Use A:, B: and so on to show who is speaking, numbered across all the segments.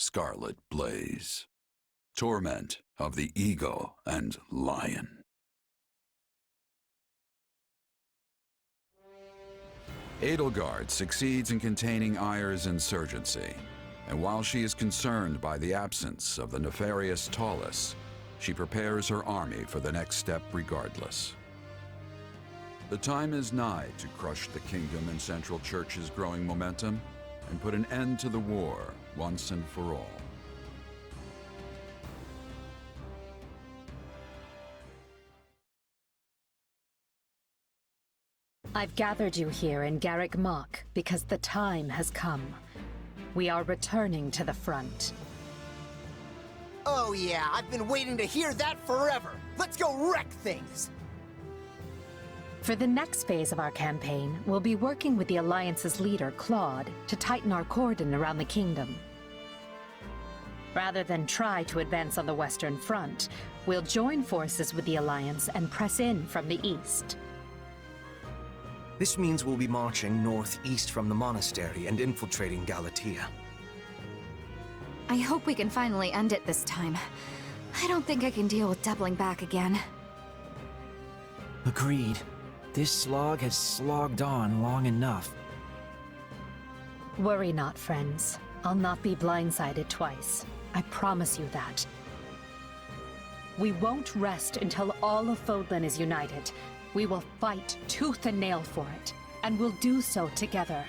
A: scarlet blaze. Torment of the eagle and lion. Edelgard succeeds in containing Ayr's insurgency, and while she is concerned by the absence of the nefarious Tallus, she prepares her army for the next step regardless. The time is nigh to crush the kingdom and Central Church's growing momentum and put an end to the war once and for all.
B: I've gathered you here in Garrick Mach because the time has come. We are returning to the front.
C: Oh yeah, I've been waiting to hear that forever! Let's go wreck things!
B: For the next phase of our campaign, we'll be working with the Alliance's leader, Claude, to tighten our cordon around the kingdom. Rather than try to advance on the Western Front, we'll join forces with the Alliance and press in from the east.
D: This means we'll be marching northeast from the monastery and infiltrating Galatea.
E: I hope we can finally end it this time. I don't think I can deal with doubling back again.
F: Agreed. This slog has slogged on long enough.
B: Worry not, friends. I'll not be blindsided twice. I promise you that. We won't rest until all of Fodlan is united. We will fight tooth and nail for it, and we'll do so together.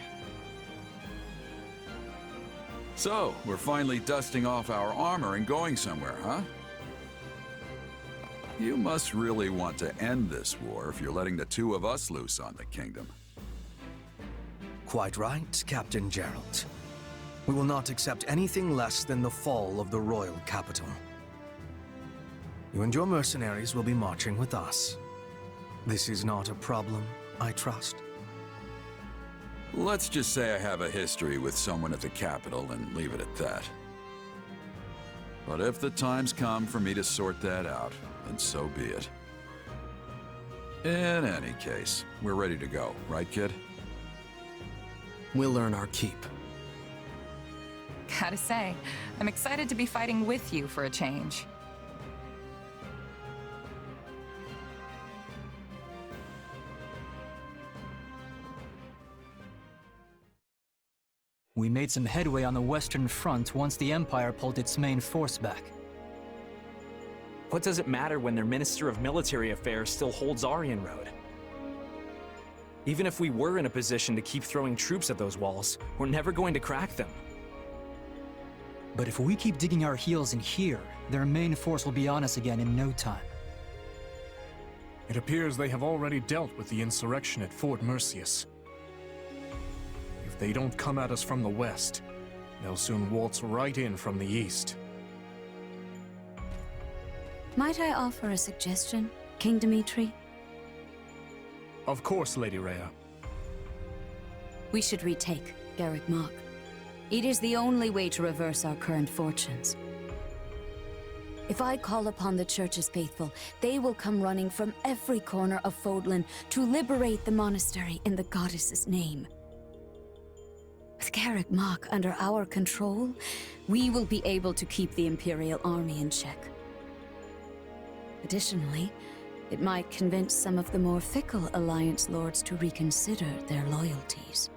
A: So, we're finally dusting off our armor and going somewhere, huh? You must really want to end this war if you're letting the two of us loose on the kingdom.
D: Quite right, Captain Gerald. We will not accept anything less than the fall of the royal capital. You and your mercenaries will be marching with us. This is not a problem, I trust.
A: Let's just say I have a history with someone at the capital and leave it at that. But if the time's come for me to sort that out, then so be it. In any case, we're ready to go, right, kid?
D: We'll earn our keep.
G: Gotta say, I'm excited to be fighting with you for a change.
H: We made some headway on the Western Front once the Empire pulled its main force back.
I: What does it matter when their Minister of Military Affairs still holds Aryan Road? Even if we were in a position to keep throwing troops at those walls, we're never going to crack them.
H: But if we keep digging our heels in here, their main force will be on us again in no time.
J: It appears they have already dealt with the insurrection at Fort Mercius. If they don't come at us from the west, they'll soon waltz right in from the east.
E: Might I offer a suggestion, King Dimitri?
J: Of course, Lady Rhea.
E: We should retake Garrick Mach. It is the only way to reverse our current fortunes. If I call upon the Church's faithful, they will come running from every corner of Fodlan to liberate the monastery in the goddess's name. With Garrick Mach under our control, we will be able to keep the Imperial army in check. Additionally, it might convince some of the more fickle Alliance lords to reconsider their loyalties.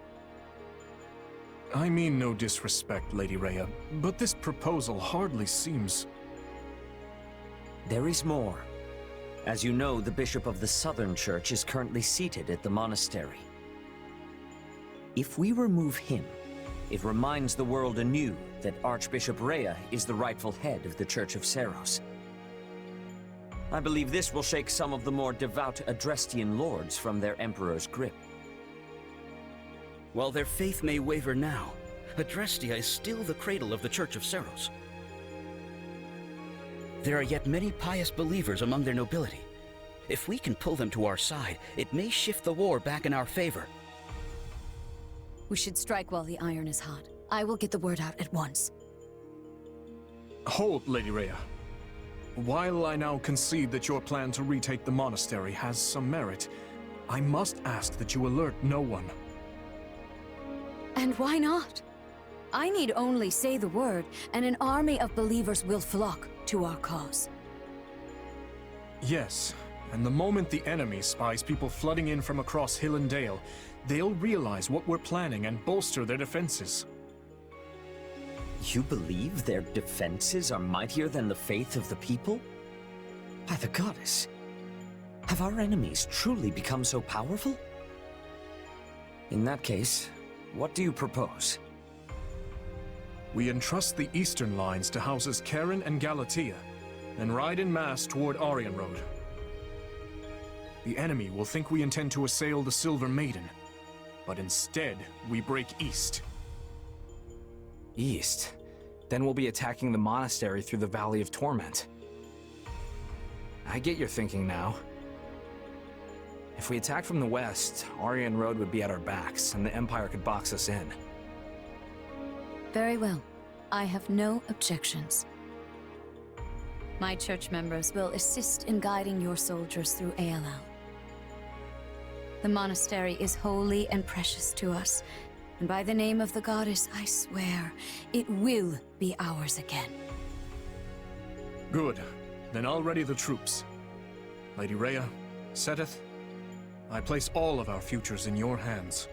J: I mean no disrespect, Lady Rhea, but this proposal hardly seems...
K: There is more. As you know, the Bishop of the Southern Church is currently seated at the monastery. If we remove him, it reminds the world anew that Archbishop Rhea is the rightful head of the Church of Seros. I believe this will shake some of the more devout Adrestian lords from their Emperor's grip.
L: While their faith may waver now, Adrestia is still the cradle of the Church of Seros. There are yet many pious believers among their nobility. If we can pull them to our side, it may shift the war back in our favor.
E: We should strike while the iron is hot. I will get the word out at once.
J: Hold, Lady Rhea. While I now concede that your plan to retake the monastery has some merit, I must ask that you alert no one.
E: And why not? I need only say the word, and an army of believers will flock to our cause.
J: Yes, and the moment the enemy spies people flooding in from across hill and dale, they'll realize what we're planning and bolster their defenses.
K: You believe their defenses are mightier than the faith of the people? By the goddess, have our enemies truly become so powerful? In that case, what do you propose?
J: We entrust the eastern lines to houses Karen and Galatea, and ride in mass toward Aryan Road. The enemy will think we intend to assail the Silver Maiden, but instead, we break east.
I: East? Then we'll be attacking the monastery through the Valley of Torment. I get your thinking now. If we attack from the west, Aryan Road would be at our backs, and the Empire could box us in.
E: Very well. I have no objections. My church members will assist in guiding your soldiers through ALL. The monastery is holy and precious to us, and by the name of the goddess, I swear, it will be ours again.
J: Good. Then I'll ready the troops. Lady Rhea, Seteth, I place all of our futures in your hands.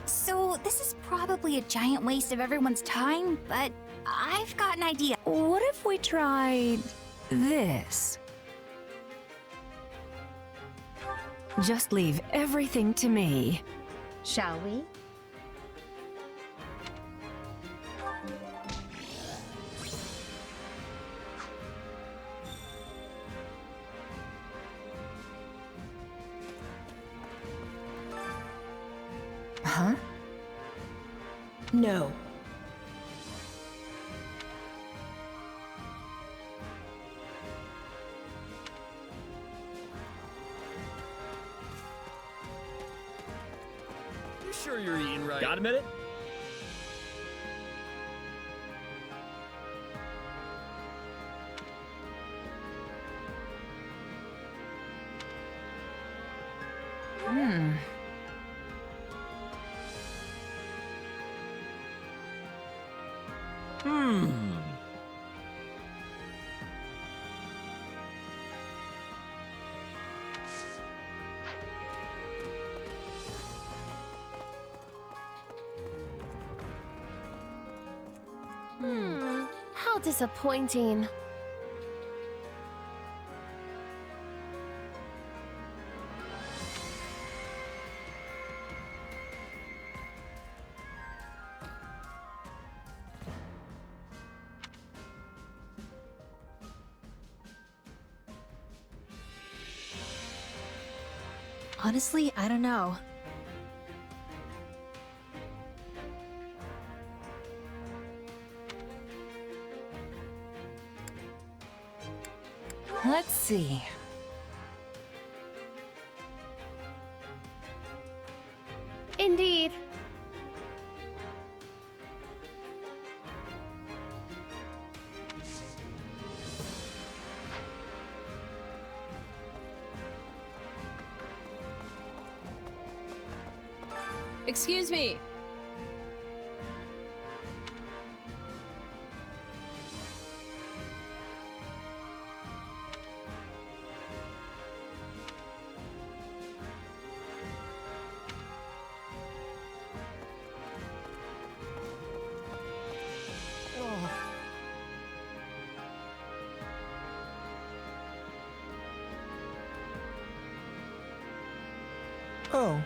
M: So, this is probably a giant waste of everyone's time, but I've got an idea.
B: What if we tried this? Just leave everything to me.
N: Shall we?
B: Huh?
N: No.
O: You sure you're eating right? Got a minute?
N: How disappointing.
M: Honestly, I don't know.
B: Let's see.
N: Indeed.
B: Excuse me.
D: Oh.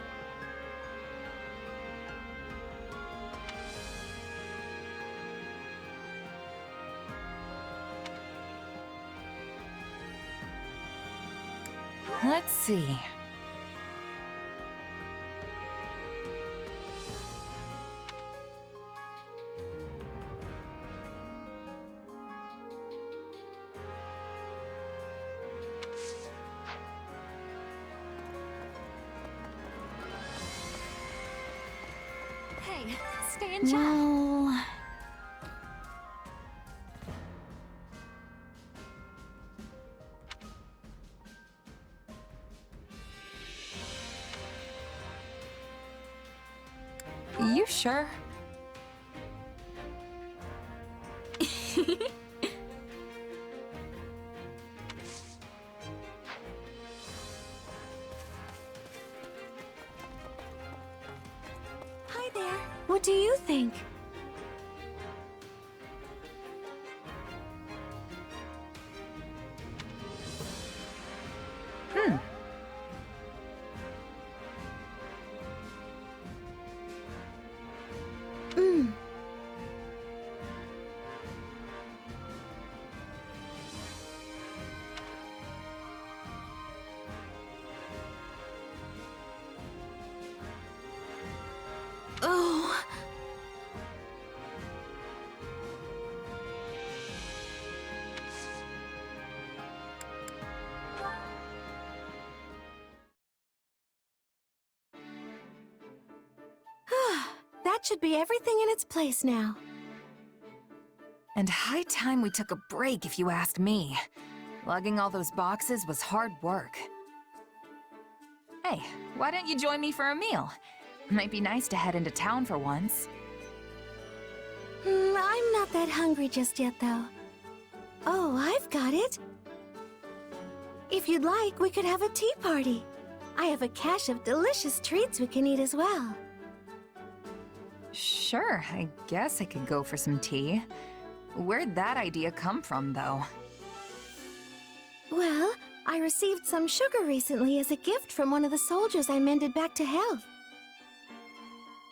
B: Let's see.
M: Hey, stay and chat.
N: Well...
G: You sure?
N: Hi there. What do you think? Hmm. Oh. That should be everything in its place now.
G: And high time we took a break, if you ask me. Lugging all those boxes was hard work. Hey, why don't you join me for a meal? Might be nice to head into town for once.
N: I'm not that hungry just yet, though. Oh, I've got it. If you'd like, we could have a tea party. I have a cache of delicious treats we can eat as well.
G: Sure, I guess I could go for some tea. Where'd that idea come from, though?
N: Well, I received some sugar recently as a gift from one of the soldiers I mended back to health.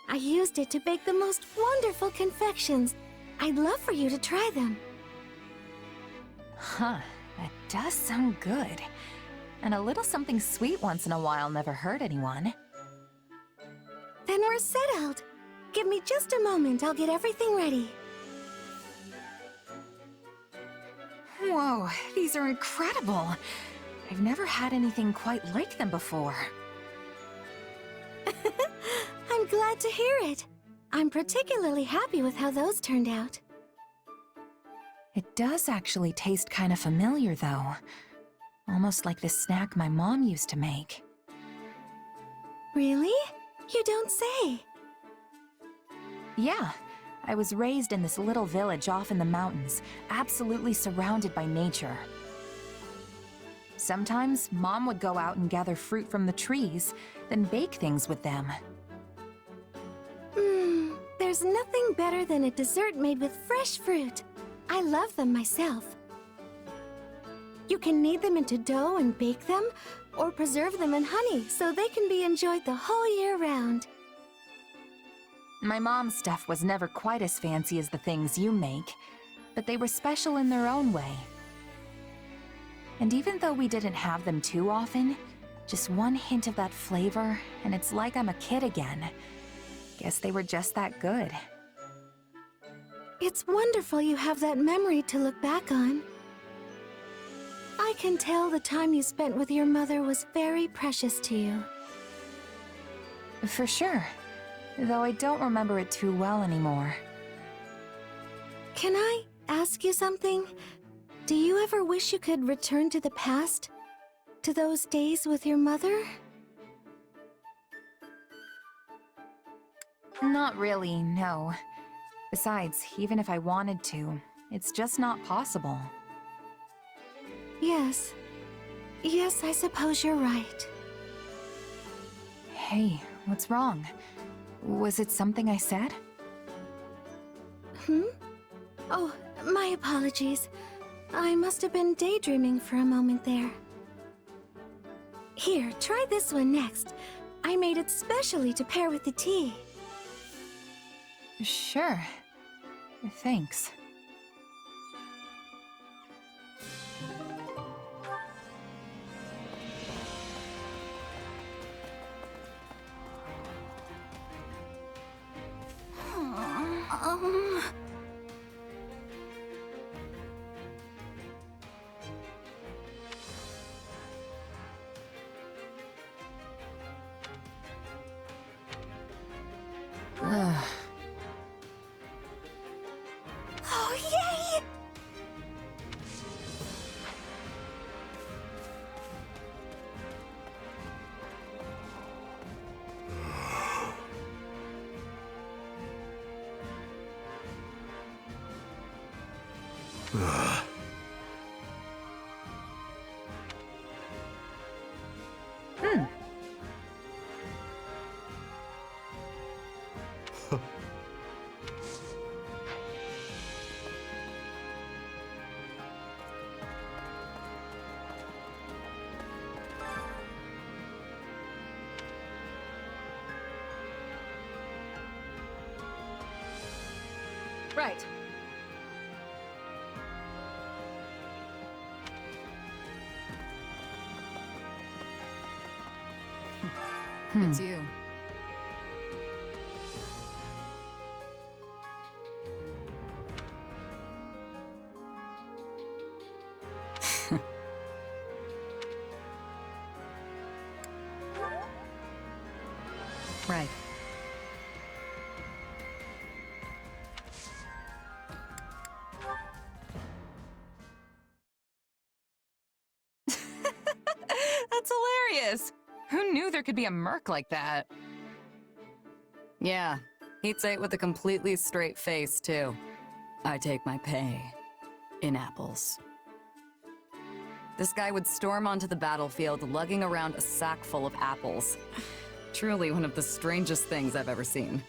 N: I used it to bake the most wonderful confections. I'd love for you to try them.
G: Huh, that does sound good. And a little something sweet once in a while never hurt anyone.
N: Then we're settled. Give me just a moment, I'll get everything ready.
G: Whoa, these are incredible. I've never had anything quite like them before.
N: I'm glad to hear it. I'm particularly happy with how those turned out.
G: It does actually taste kind of familiar, though. Almost like the snack my mom used to make.
N: Really? You don't say.
G: Yeah, I was raised in this little village off in the mountains, absolutely surrounded by nature. Sometimes, Mom would go out and gather fruit from the trees, then bake things with them.
N: There's nothing better than a dessert made with fresh fruit. I love them myself. You can knead them into dough and bake them, or preserve them in honey so they can be enjoyed the whole year round.
G: My mom's stuff was never quite as fancy as the things you make, but they were special in their own way. And even though we didn't have them too often, just one hint of that flavor, and it's like I'm a kid again. Guess they were just that good.
N: It's wonderful you have that memory to look back on. I can tell the time you spent with your mother was very precious to you.
G: For sure. Though I don't remember it too well anymore.
N: Can I ask you something? Do you ever wish you could return to the past? To those days with your mother?
G: Not really, no. Besides, even if I wanted to, it's just not possible.
N: Yes. Yes, I suppose you're right.
G: Hey, what's wrong? Was it something I said?
N: Oh, my apologies. I must have been daydreaming for a moment there. Here, try this one next. I made it specially to pair with the tea.
G: Sure. Thanks. Ugh. Right.
E: It's you. Right.
G: That's hilarious! Who knew there could be a merc like that?
E: Yeah, he'd say it with a completely straight face, too. I take my pay in apples. This guy would storm onto the battlefield lugging around a sack full of apples. Truly one of the strangest things I've ever seen.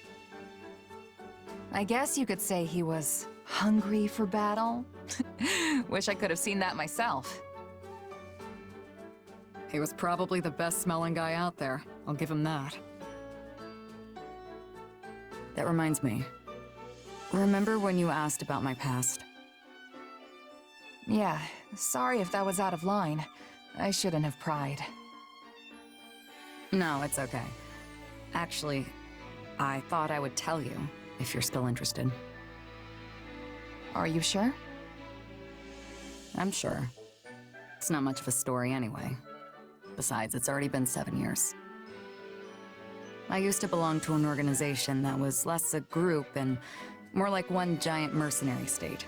G: I guess you could say he was hungry for battle. Wish I could have seen that myself.
E: He was probably the best-smelling guy out there. I'll give him that. That reminds me. Remember when you asked about my past?
G: Yeah, sorry if that was out of line. I shouldn't have pried.
E: No, it's okay. Actually, I thought I would tell you, if you're still interested.
G: Are you sure?
E: I'm sure. It's not much of a story anyway. Besides, it's already been 7 years. I used to belong to an organization that was less a group and more like one giant mercenary state.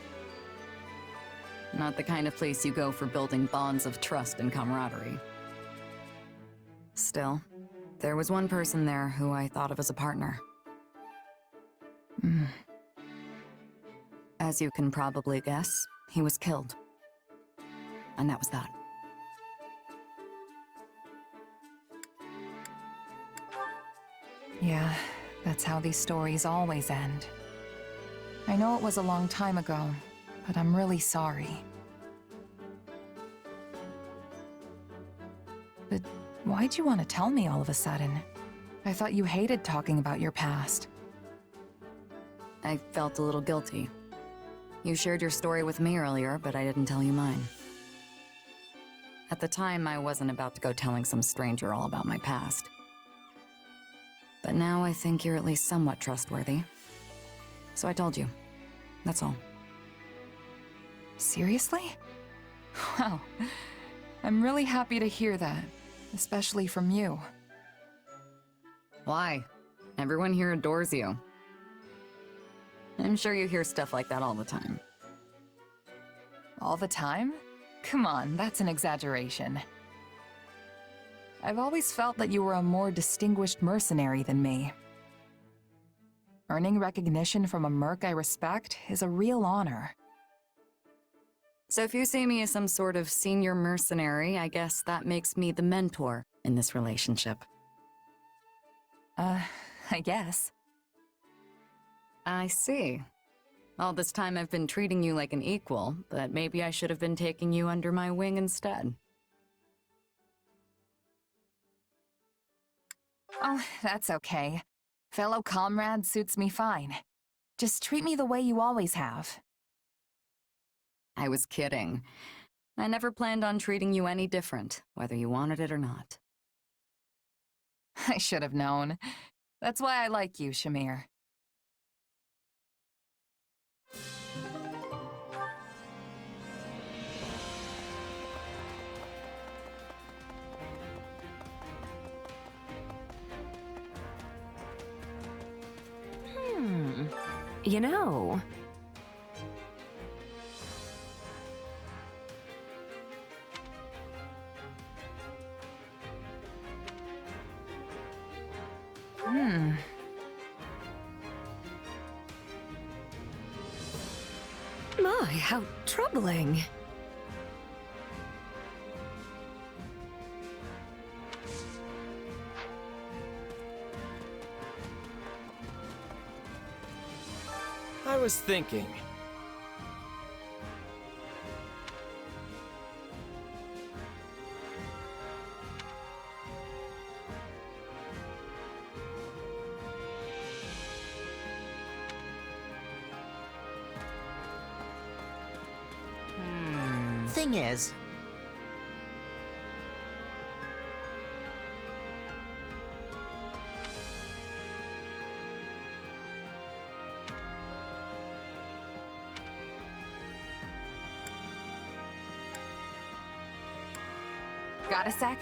E: Not the kind of place you go for building bonds of trust and camaraderie. Still, there was one person there who I thought of as a partner. As you can probably guess, he was killed. And that was that.
G: Yeah, that's how these stories always end. I know it was a long time ago, but I'm really sorry. But why'd you want to tell me all of a sudden? I thought you hated talking about your past.
E: I felt a little guilty. You shared your story with me earlier, but I didn't tell you mine. At the time, I wasn't about to go telling some stranger all about my past. But now I think you're at least somewhat trustworthy. So I told you. That's all.
G: Seriously? Wow. I'm really happy to hear that, especially from you.
E: Why? Everyone here adores you. I'm sure you hear stuff like that all the time.
G: All the time? Come on, that's an exaggeration. I've always felt that you were a more distinguished mercenary than me. Earning recognition from a merc I respect is a real honor.
E: So if you see me as some sort of senior mercenary, I guess that makes me the mentor in this relationship.
G: I guess.
E: I see. All this time I've been treating you like an equal, but maybe I should have been taking you under my wing instead.
G: Oh, that's okay. Fellow comrade suits me fine. Just treat me the way you always have.
E: I was kidding. I never planned on treating you any different, whether you wanted it or not.
G: I should have known. That's why I like you, Shamir.
P: You know...
E: My, how troubling.
F: I was thinking.
C: Thing is,
G: Got a sec?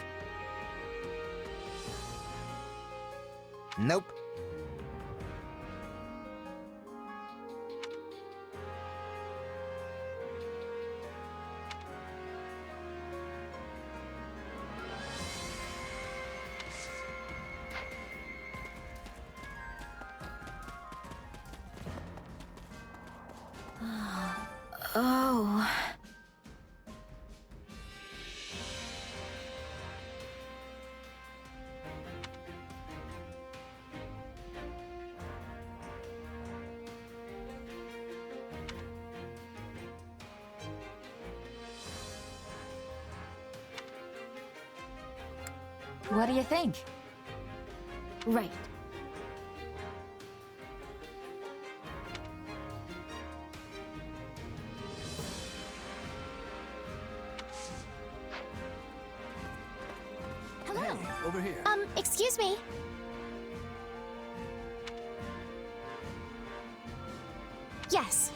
C: nope.
G: Oh. What do you think?
N: Right.
M: Hello.
D: Hey, over here.
M: Excuse me. Yes.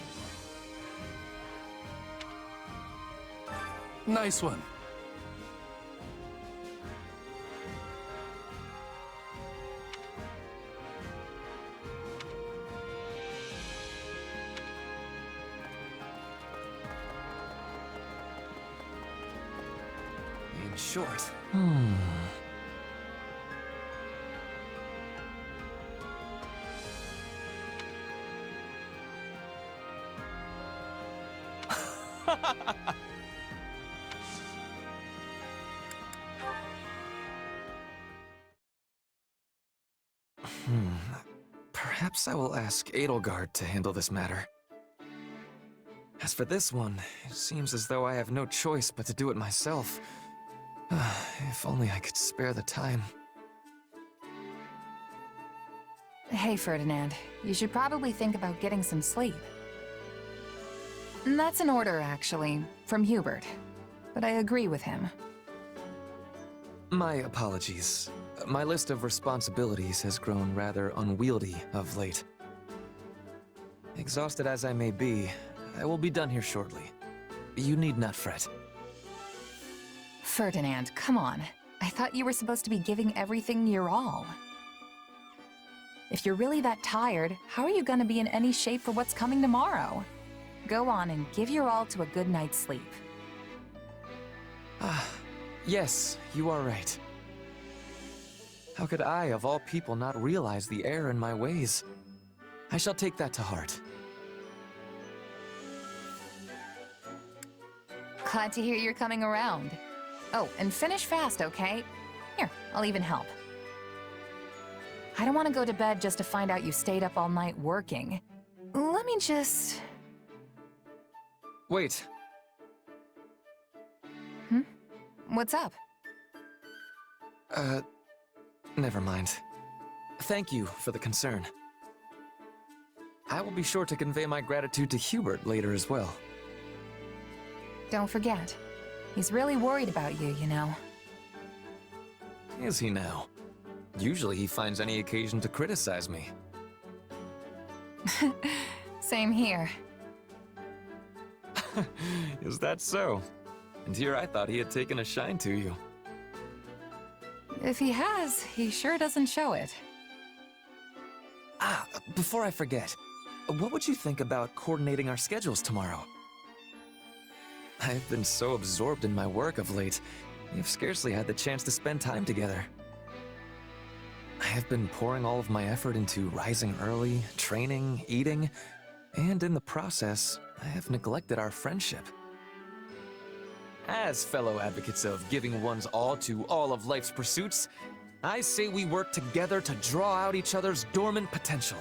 D: Nice one.
F: In short. Perhaps I will ask Edelgard to handle this matter. As for this one, it seems as though I have no choice but to do it myself. If only I could spare the time.
G: Hey, Ferdinand. You should probably think about getting some sleep. That's an order, actually, from Hubert. But I agree with him.
F: My apologies. My list of responsibilities has grown rather unwieldy of late. Exhausted as I may be, I will be done here shortly. You need not fret.
G: Ferdinand, come on. I thought you were supposed to be giving everything your all. If you're really that tired, how are you gonna be in any shape for what's coming tomorrow? Go on and give your all to a good night's sleep.
F: Yes, you are right. How could I, of all people, not realize the error in my ways? I shall take that to heart.
G: Glad to hear you're coming around. Oh, and finish fast, okay? Here, I'll even help. I don't want to go to bed just to find out you stayed up all night working. Let me just...
F: Wait.
G: What's up?
F: Never mind. Thank you for the concern. I will be sure to convey my gratitude to Hubert later as well.
G: Don't forget. He's really worried about you, you know.
F: Is he now? Usually he finds any occasion to criticize me.
G: Same here.
F: Is that so? And here I thought he had taken a shine to you.
G: If he has, he sure doesn't show it.
F: Before I forget, what would you think about coordinating our schedules tomorrow? I've been so absorbed in my work of late, we've scarcely had the chance to spend time together. I have been pouring all of my effort into rising early, training, eating, And in the process, I have neglected our friendship. As fellow advocates of giving one's all to all of life's pursuits, I say we work together to draw out each other's dormant potential.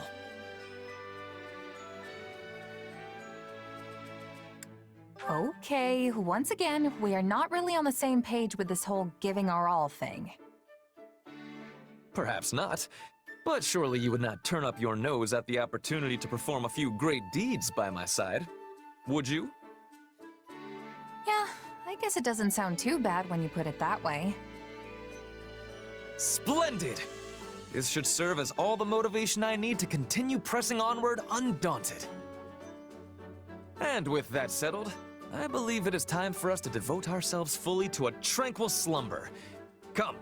G: Okay, once again, we are not really on the same page with this whole giving our all thing.
F: Perhaps not, but surely you would not turn up your nose at the opportunity to perform a few great deeds by my side, would you?
G: Yeah, I guess it doesn't sound too bad when you put it that way.
F: Splendid! This should serve as all the motivation I need to continue pressing onward undaunted. And with that settled, I believe it is time for us to devote ourselves fully to a tranquil slumber. Come,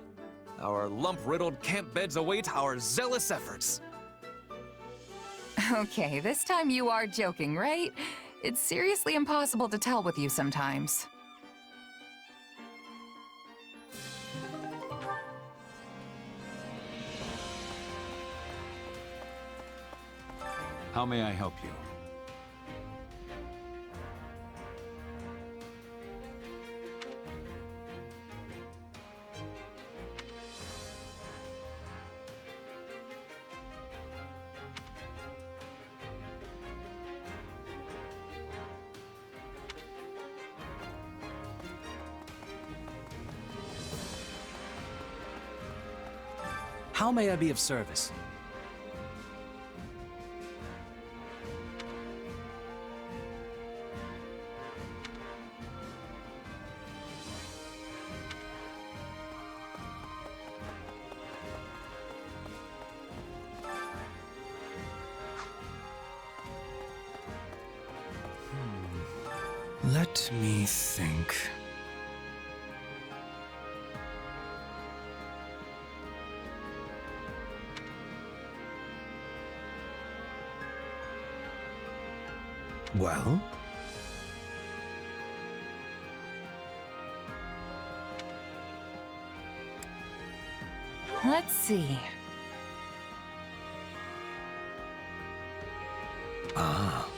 F: our lump-riddled camp beds await our zealous efforts.
G: Okay, this time you are joking, right? It's seriously impossible to tell with you sometimes.
A: How may I help you?
H: How may I be of service?
D: Let me think. Well?
G: Let's see.
D: Ah.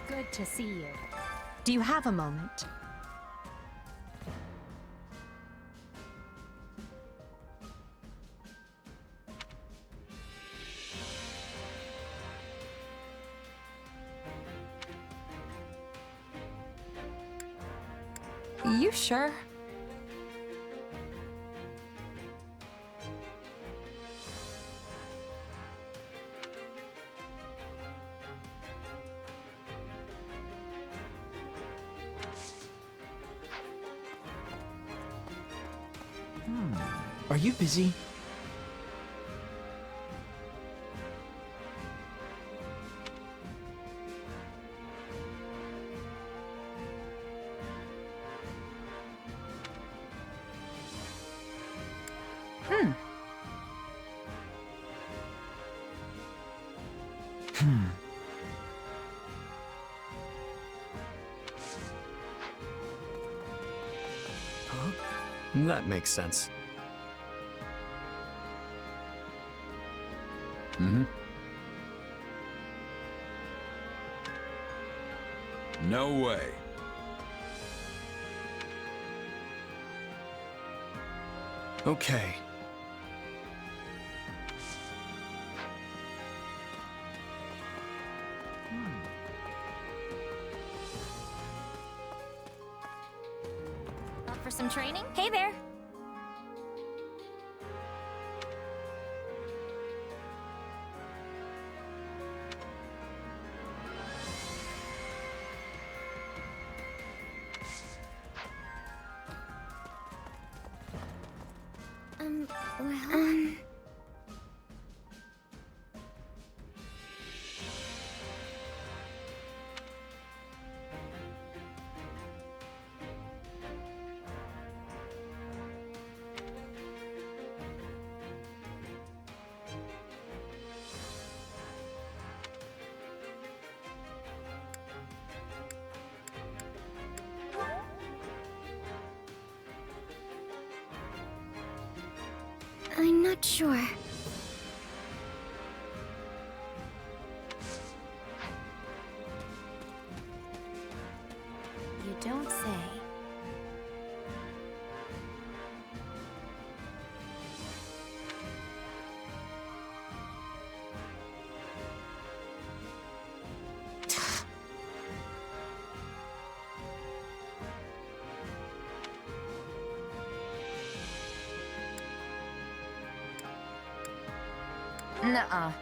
B: Good to see you. Do you have a moment?
G: You sure?
H: Are you busy?
P: That makes sense.
A: No way.
D: Okay.
M: Up for some training? Hey there!
N: Well...
M: I'm not sure.
N: You don't say.
G: Nuh-uh.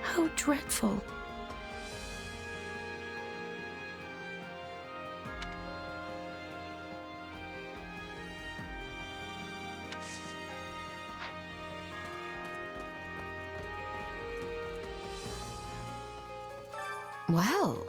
N: How dreadful.
G: Well.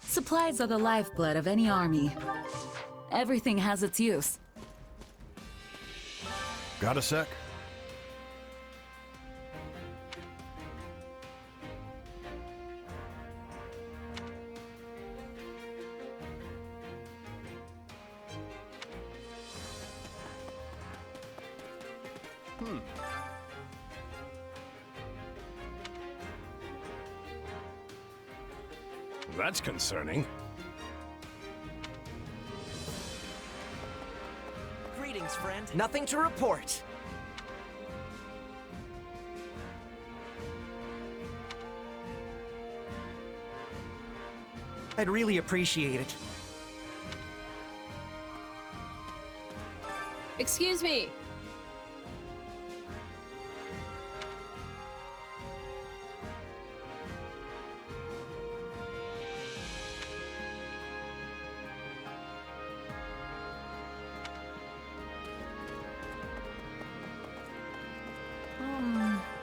E: Supplies are the lifeblood of any army. Everything has its use.
Q: Got a sec? That's concerning.
R: Greetings, friend. Nothing to report. I'd really appreciate it.
S: Excuse me.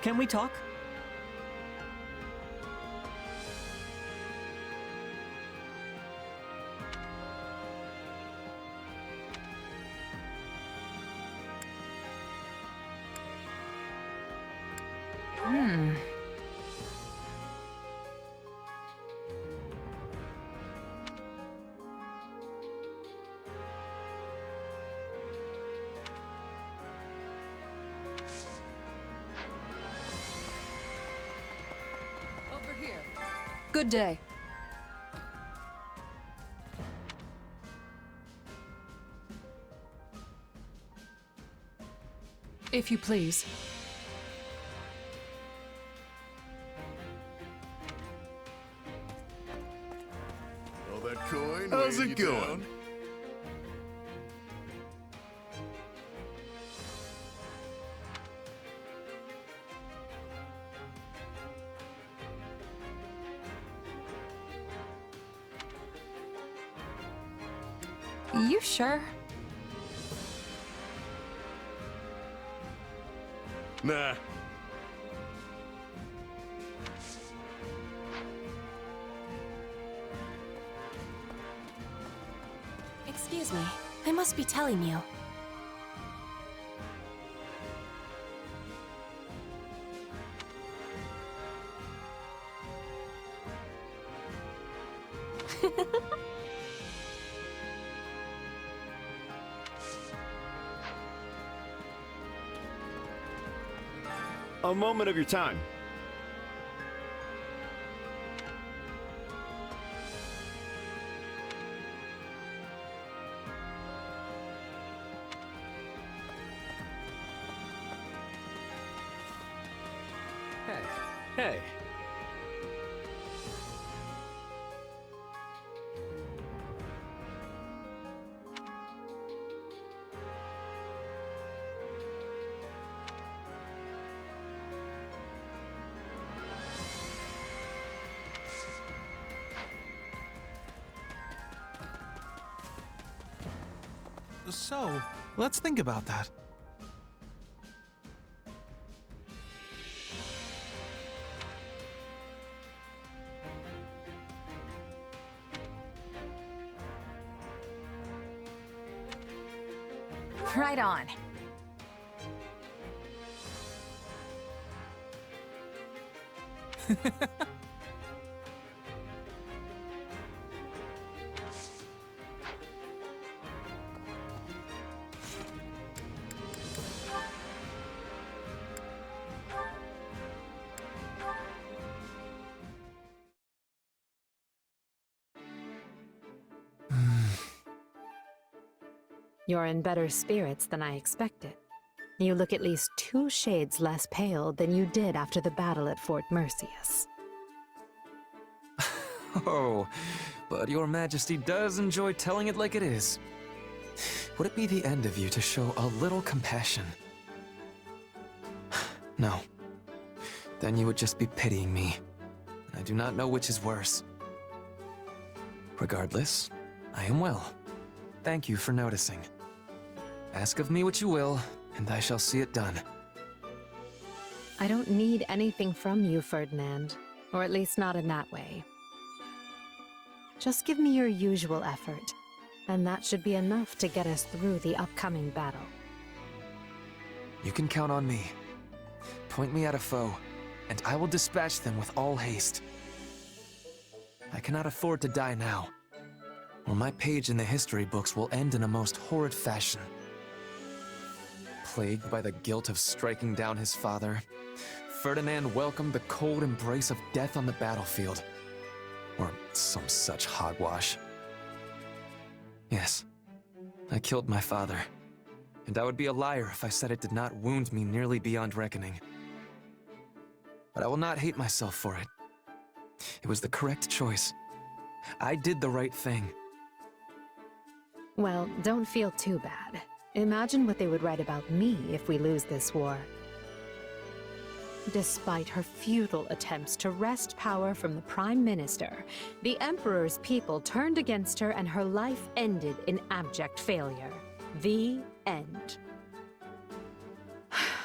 R: Can we talk?
E: Good day. If you please.
T: All that coin.
Q: How's
T: weighing
Q: it
T: you
Q: going?
T: down?
G: You sure?
T: Nah.
N: Excuse me. I must be telling you.
Q: A moment of your time.
P: Hey.
U: So, let's think about that.
G: Right on.
B: You're in better spirits than I expected. You look at least 2 shades less pale than you did after the battle at Fort Merceus.
F: Oh, but your majesty does enjoy telling it like it is. Would it be the end of you to show a little compassion? No. Then you would just be pitying me. I do not know which is worse. Regardless, I am well. Thank you for noticing. Ask of me what you will, and I shall see it done.
B: I don't need anything from you, Ferdinand. Or at least not in that way. Just give me your usual effort, and that should be enough to get us through the upcoming battle.
F: You can count on me. Point me at a foe, and I will dispatch them with all haste. I cannot afford to die now, or my page in the history books will end in a most horrid fashion. Plagued by the guilt of striking down his father, Ferdinand welcomed the cold embrace of death on the battlefield. Or some such hogwash. Yes, I killed my father. And I would be a liar if I said it did not wound me nearly beyond reckoning. But I will not hate myself for it. It was the correct choice. I did the right thing.
B: Well, don't feel too bad. Imagine what they would write about me if we lose this war. Despite her futile attempts to wrest power from the Prime Minister, the Emperor's people turned against her and her life ended in abject failure. The end.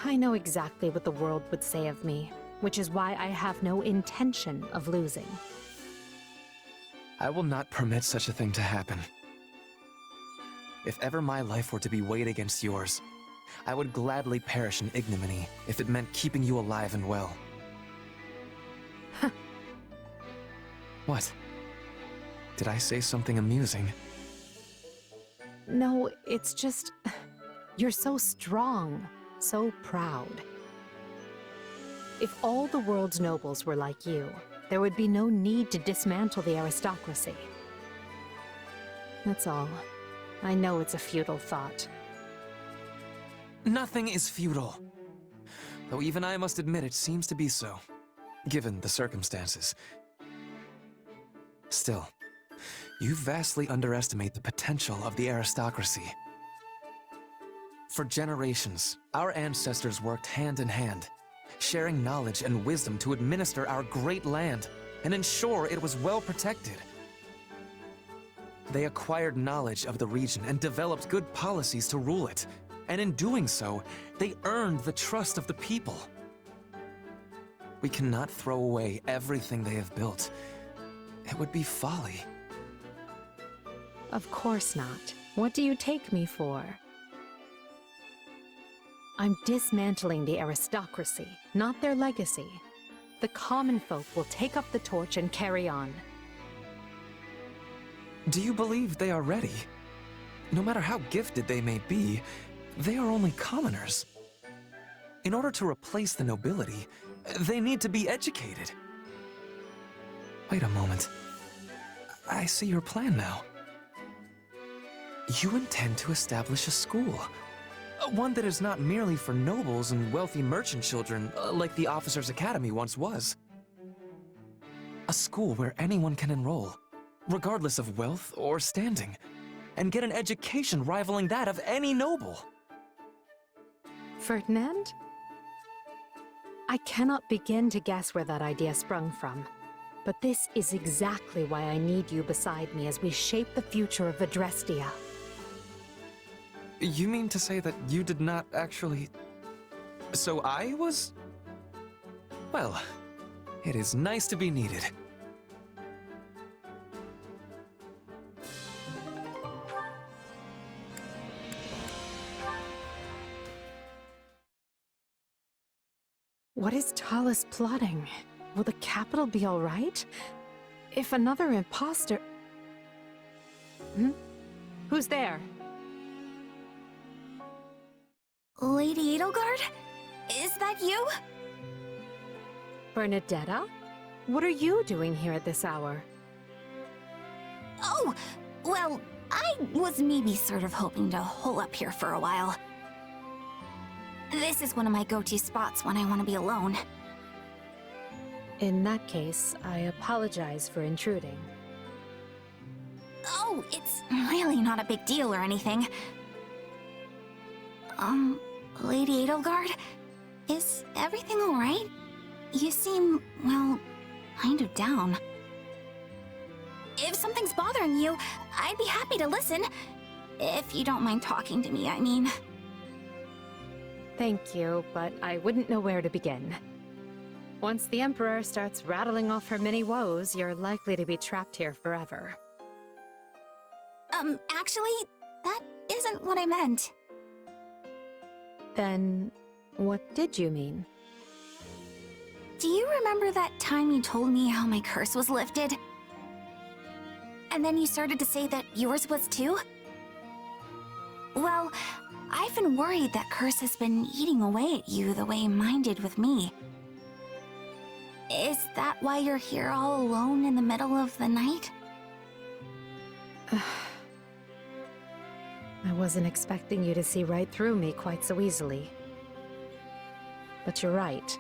B: I know exactly what the world would say of me, which is why I have no intention of losing.
F: I will not permit such a thing to happen. If ever my life were to be weighed against yours, I would gladly perish in ignominy if it meant keeping you alive and well. What? Did I say something amusing?
B: No, it's just... You're so strong, so proud. If all the world's nobles were like you, there would be no need to dismantle the aristocracy. That's all. I know it's a futile thought.
F: Nothing is futile. Though even I must admit it seems to be so, given the circumstances. Still, you vastly underestimate the potential of the aristocracy. For generations, our ancestors worked hand in hand, sharing knowledge and wisdom to administer our great land and ensure it was well protected. They acquired knowledge of the region and developed good policies to rule it. And in doing so, they earned the trust of the people. We cannot throw away everything they have built. It would be folly.
B: Of course not. What do you take me for? I'm dismantling the aristocracy, not their legacy. The common folk will take up the torch and carry on.
F: Do you believe they are ready? No matter how gifted they may be, they are only commoners. In order to replace the nobility, they need to be educated. Wait a moment. I see your plan now. You intend to establish a school. One that is not merely for nobles and wealthy merchant children, like the Officers' Academy once was. A school where anyone can enroll, regardless of wealth or standing, and get an education rivaling that of any noble.
B: Ferdinand? I cannot begin to guess where that idea sprung from. But this is exactly why I need you beside me as we shape the future of Adrestia.
F: You mean to say that you did not actually... So I was... Well, it is nice to be needed.
B: What is Talus plotting? Will the capital be all right? If another imposter... Who's there?
M: Lady Edelgard? Is that you?
B: Bernadetta? What are you doing here at this hour?
M: Oh, well, I was maybe sort of hoping to hole up here for a while. This is one of my go-to spots when I want to be alone.
B: In that case, I apologize for intruding.
M: Oh, it's really not a big deal or anything. Lady Edelgard? Is everything alright? You seem, well, kind of down. If something's bothering you, I'd be happy to listen. If you don't mind talking to me, I mean.
B: Thank you, but I wouldn't know where to begin. Once the Emperor starts rattling off her many woes, you're likely to be trapped here forever.
M: Actually, that isn't what I meant.
B: Then, what did you mean?
M: Do you remember that time you told me how my curse was lifted? And then you started to say that yours was too? Well, I've been worried that curse has been eating away at you the way mine did with me. Is that why you're here all alone in the middle of the night?
B: I wasn't expecting you to see right through me quite so easily. But you're right.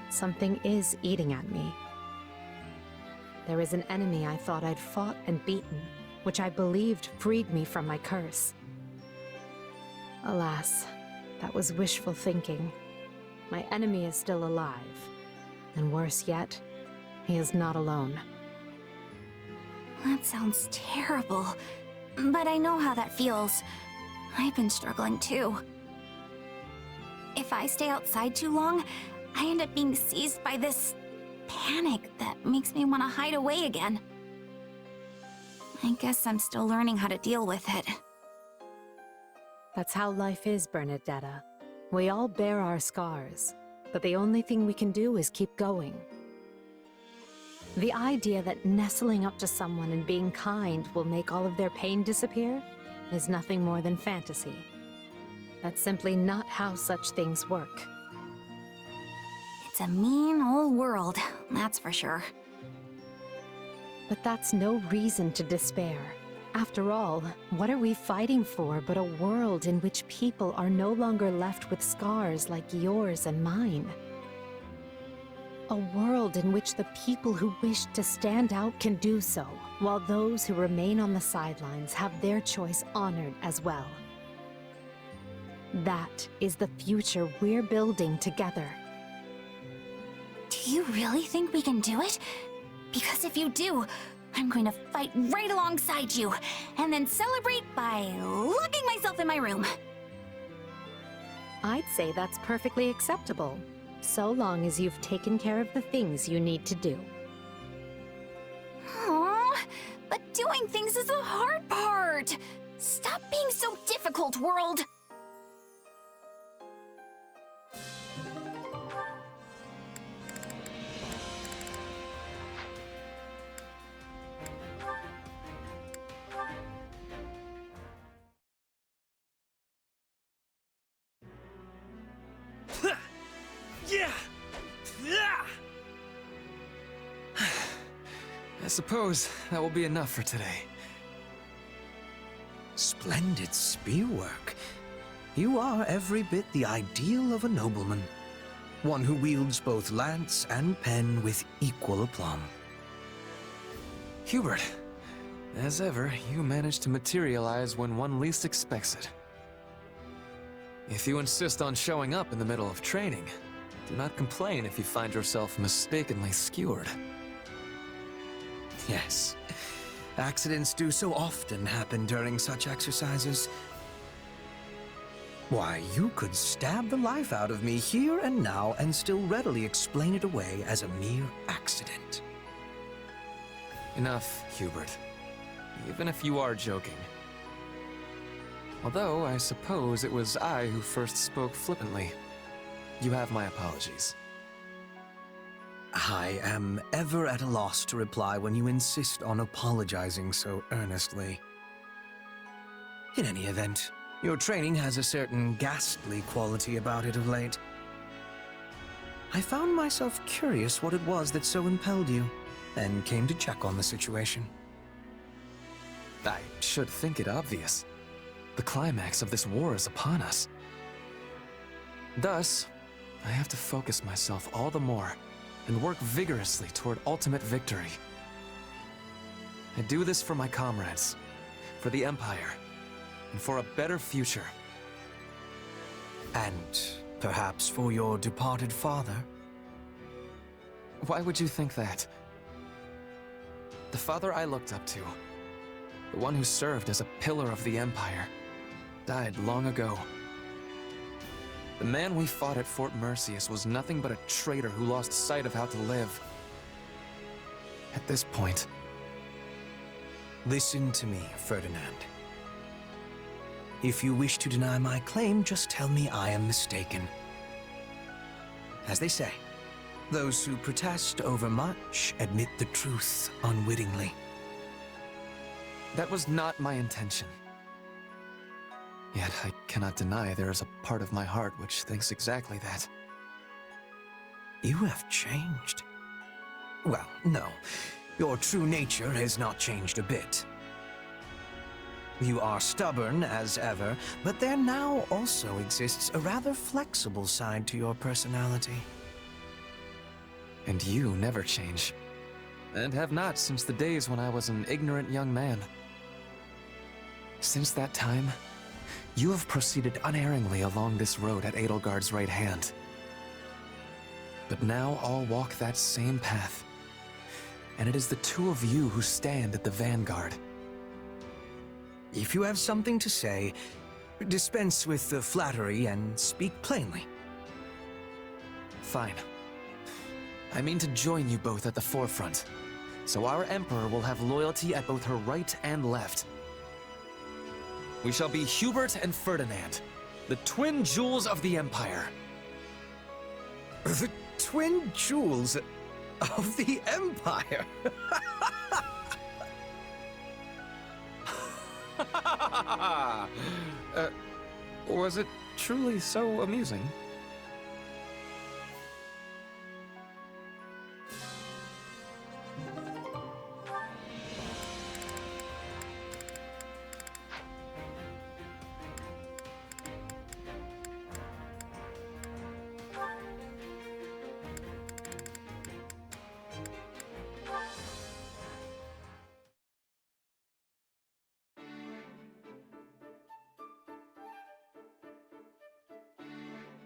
B: Something is eating at me. There is an enemy I thought I'd fought and beaten, which I believed freed me from my curse. Alas, that was wishful thinking. My enemy is still alive. And worse yet, he is not alone.
M: That sounds terrible. But I know how that feels. I've been struggling too. If I stay outside too long, I end up being seized by this panic that makes me want to hide away again. I guess I'm still learning how to deal with it.
B: That's how life is, Bernadetta. We all bear our scars, but the only thing we can do is keep going. The idea that nestling up to someone and being kind will make all of their pain disappear is nothing more than fantasy. That's simply not how such things work.
M: It's a mean old world, that's for sure.
B: But that's no reason to despair. After all, what are we fighting for but a world in which people are no longer left with scars like yours and mine? A world in which the people who wish to stand out can do so, while those who remain on the sidelines have their choice honored as well. That is the future we're building together.
M: Do you really think we can do it? Because if you do, I'm going to fight right alongside you, and then celebrate by locking myself in my room.
B: I'd say that's perfectly acceptable, so long as you've taken care of the things you need to do.
M: Aww, but doing things is the hard part. Stop being so difficult, world.
F: I suppose that will be enough for today.
D: Splendid spearwork. You are every bit the ideal of a nobleman. One who wields both lance and pen with equal aplomb.
F: Hubert, as ever, you manage to materialize when one least expects it. If you insist on showing up in the middle of training, do not complain if you find yourself mistakenly skewered.
D: Yes. Accidents do so often happen during such exercises. Why, you could stab the life out of me here and now and still readily explain it away as a mere accident.
F: Enough, Hubert. Even if you are joking. Although, I suppose it was I who first spoke flippantly. You have my apologies.
D: I am ever at a loss to reply when you insist on apologizing so earnestly. In any event, your training has a certain ghastly quality about it of late. I found myself curious what it was that so impelled you, and came to check on the situation.
F: I should think it obvious. The climax of this war is upon us. Thus, I have to focus myself all the more and work vigorously toward ultimate victory. I do this for my comrades, for the Empire, and for a better future.
D: And perhaps for your departed father?
F: Why would you think that? The father I looked up to, the one who served as a pillar of the Empire, died long ago. The man we fought at Fort Merceus was nothing but a traitor who lost sight of how to live. At this point...
D: Listen to me, Ferdinand. If you wish to deny my claim, just tell me I am mistaken. As they say, those who protest over much admit the truth unwittingly.
F: That was not my intention. Yet I cannot deny there is a part of my heart which thinks exactly that.
D: You have changed. Well, no. Your true nature has not changed a bit. You are stubborn as ever, but there now also exists a rather flexible side to your personality.
F: And you never change. And have not since the days when I was an ignorant young man. Since that time, you have proceeded unerringly along this road at Edelgard's right hand. But now all walk that same path, and it is the two of you who stand at the vanguard.
D: If you have something to say, dispense with the flattery and speak plainly.
F: Fine. I mean to join you both at the forefront, so our Emperor will have loyalty at both her right and left. We shall be Hubert and Ferdinand, the twin jewels of the Empire.
D: The twin jewels of the Empire?
F: Was it truly so amusing?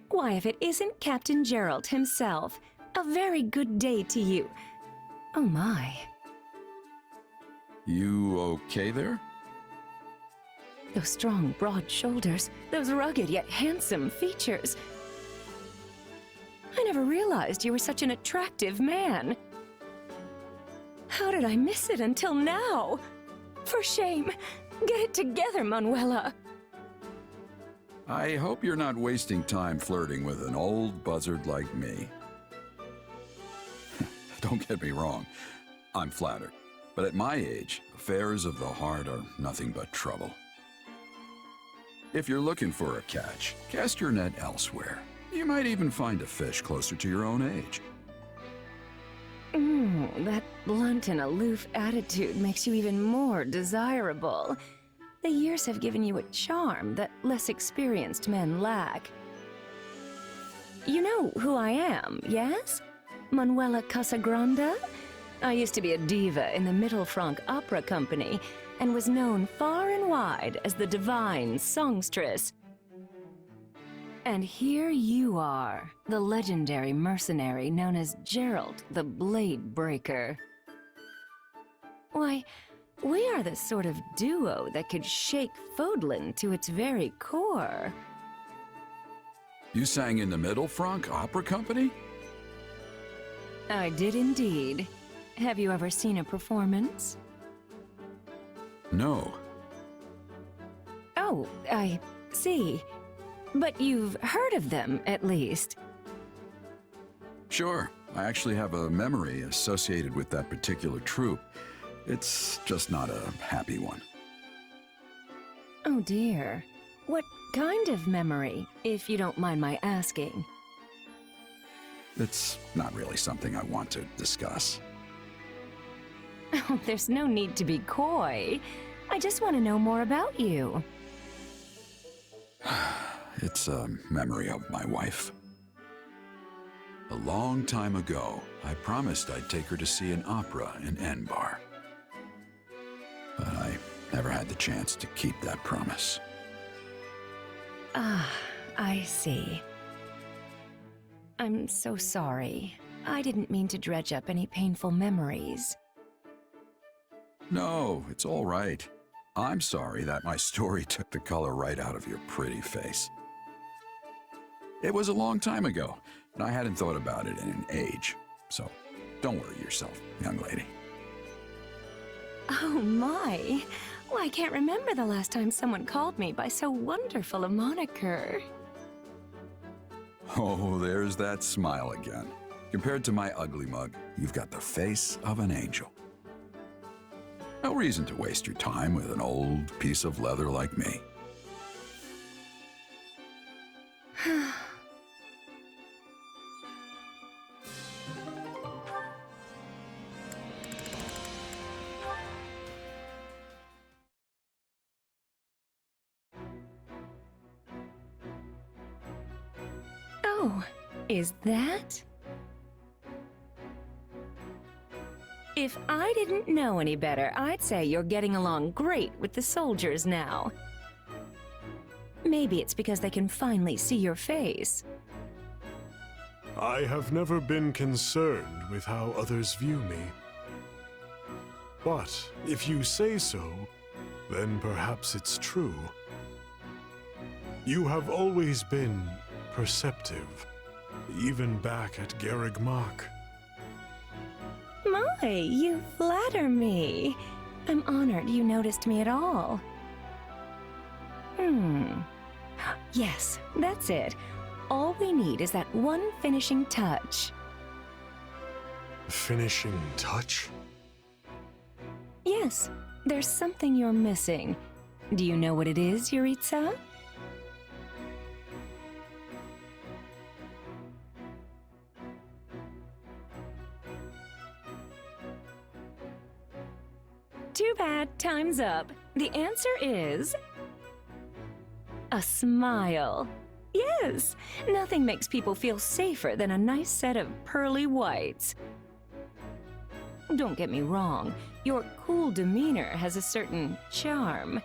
S: Why, if it isn't Captain Geralt himself, a very good day to you. Oh my.
A: You okay there?
S: Those strong, broad shoulders, those rugged yet handsome features. I never realized you were such an attractive man. How did I miss it until now? For shame. Get it together, Manuela.
A: I hope you're not wasting time flirting with an old buzzard like me. Don't get me wrong, I'm flattered. But at my age, affairs of the heart are nothing but trouble. If you're looking for a catch, cast your net elsewhere. You might even find a fish closer to your own age.
S: That blunt and aloof attitude makes you even more desirable. The years have given you a charm that less experienced men lack. You know who I am, yes? Manuela Casagrande? I used to be a diva in the Mittelfranc Opera Company and was known far and wide as the divine songstress. And here you are, the legendary mercenary known as Geralt the Blade Breaker. Why, we are the sort of duo that could shake Fodlan to its very core.
A: You sang in the Mittelfranc Opera Company?
S: I did indeed. Have you ever seen a performance?
A: No.
S: Oh, I see. But you've heard of them, at least.
A: Sure, I actually have a memory associated with that particular troop. It's just not a happy one.
S: Oh dear. What kind of memory, if you don't mind my asking?
A: It's not really something I want to discuss.
S: Oh, there's no need to be coy. I just want to know more about you.
A: It's a memory of my wife. A long time ago, I promised I'd take her to see an opera in Enbar. But I never had the chance to keep that promise.
S: Ah, I see. I'm so sorry. I didn't mean to dredge up any painful memories.
A: No, it's all right. I'm sorry that my story took the color right out of your pretty face. It was a long time ago, and I hadn't thought about it in an age. So don't worry yourself, young lady.
S: Oh my! Well, I can't remember the last time someone called me by so wonderful a moniker.
A: Oh, there's that smile again. Compared to my ugly mug, you've got the face of an angel. No reason to waste your time with an old piece of leather like me.
S: Oh, is that? If I didn't know any better, I'd say you're getting along great with the soldiers now. Maybe it's because they can finally see your face.
T: I have never been concerned with how others view me. But if you say so, then perhaps it's true. You have always been perceptive, even back at Garreg Mach.
S: My, you flatter me. I'm honored you noticed me at all. Yes, that's it. All we need is that one finishing touch.
T: Finishing touch?
S: Yes, there's something you're missing. Do you know what it is, Yuritsa? Too bad, time's up. The answer is... a smile. Yes, nothing makes people feel safer than a nice set of pearly whites. Don't get me wrong, your cool demeanor has a certain charm.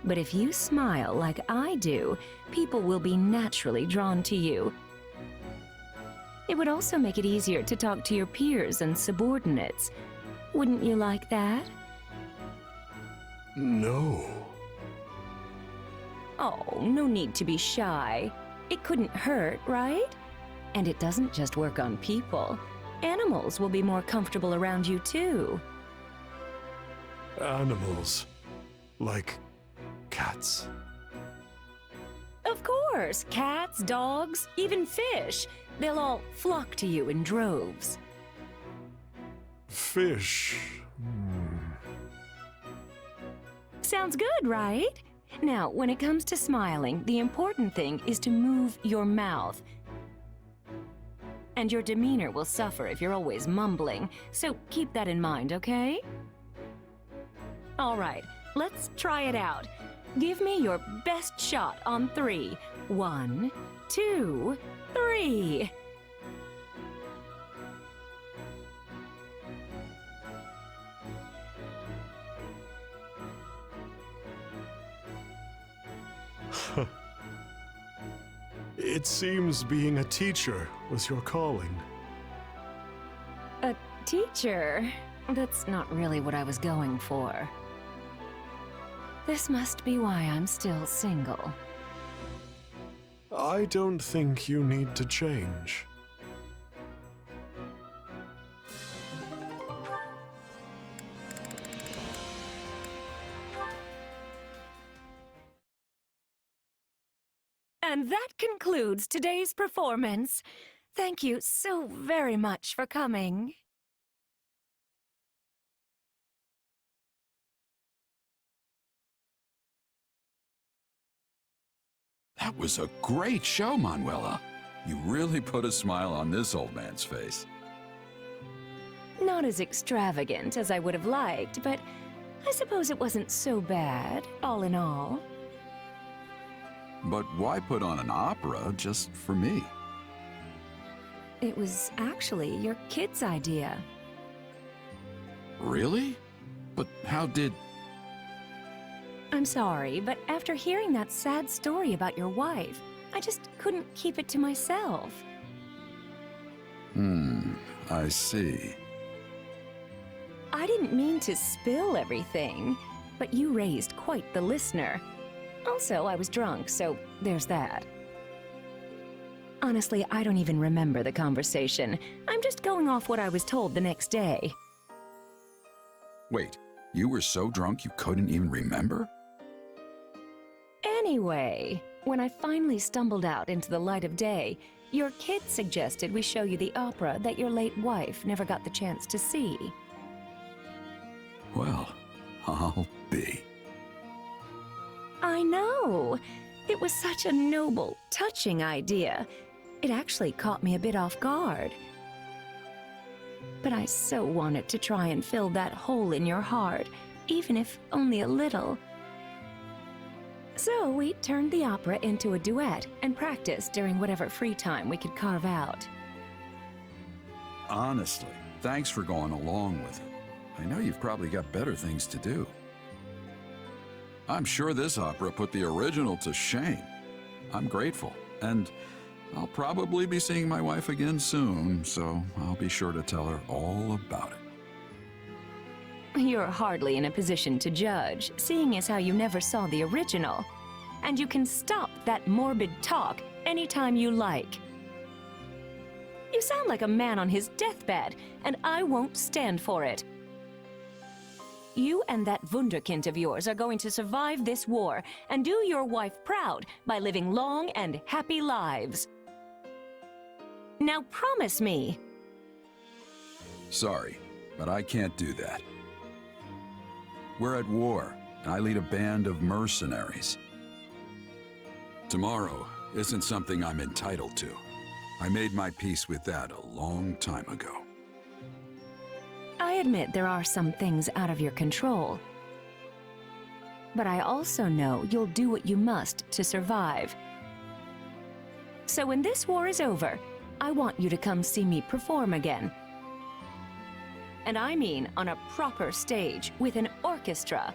S: But if you smile like I do, people will be naturally drawn to you. It would also make it easier to talk to your peers and subordinates. Wouldn't you like that?
T: No.
S: Oh, no need to be shy. It couldn't hurt, right? And it doesn't just work on people. Animals will be more comfortable around you, too.
T: Animals. Like cats.
S: Of course! Cats, dogs, even fish. They'll all flock to you in droves.
T: Fish.
S: Sounds good, right? Now, when it comes to smiling, the important thing is to move your mouth. And your demeanor will suffer if you're always mumbling, so keep that in mind, okay? All right, let's try it out. Give me your best shot on 3. 1, 2, 3.
T: It seems being a teacher was your calling.
S: A teacher? That's not really what I was going for. This must be why I'm still single.
T: I don't think you need to change.
S: And that concludes today's performance. Thank you so very much for coming.
A: That was a great show, Manuela. You really put a smile on this old man's face.
S: Not as extravagant as I would have liked, but I suppose it wasn't so bad, all in all.
A: But why put on an opera just for me?
S: It was actually your kid's idea.
A: Really? But how did...
S: I'm sorry, but after hearing that sad story about your wife, I just couldn't keep it to myself.
A: I see.
S: I didn't mean to spill everything, but you raised quite the listener. Also, I was drunk, so there's that. Honestly, I don't even remember the conversation. I'm just going off what I was told the next day.
A: Wait, you were so drunk you couldn't even remember?
S: Anyway, when I finally stumbled out into the light of day, your kid suggested we show you the opera that your late wife never got the chance to see.
A: Well, I'll be.
S: I know! It was such a noble, touching idea. It actually caught me a bit off guard. But I so wanted to try and fill that hole in your heart, even if only a little. So we turned the opera into a duet and practiced during whatever free time we could carve out.
A: Honestly, thanks for going along with it. I know you've probably got better things to do. I'm sure this opera put the original to shame. I'm grateful, and I'll probably be seeing my wife again soon, so I'll be sure to tell her all about it.
S: You're hardly in a position to judge, seeing as how you never saw the original. And you can stop that morbid talk anytime you like. You sound like a man on his deathbed, and I won't stand for it. You and that wunderkind of yours are going to survive this war and do your wife proud by living long and happy lives. Now promise me.
A: Sorry, but I can't do that. We're at war, and I lead a band of mercenaries. Tomorrow isn't something I'm entitled to. I made my peace with that a long time ago.
S: I admit there are some things out of your control. But I also know you'll do what you must to survive. So when this war is over, I want you to come see me perform again. And I mean on a proper stage with an orchestra.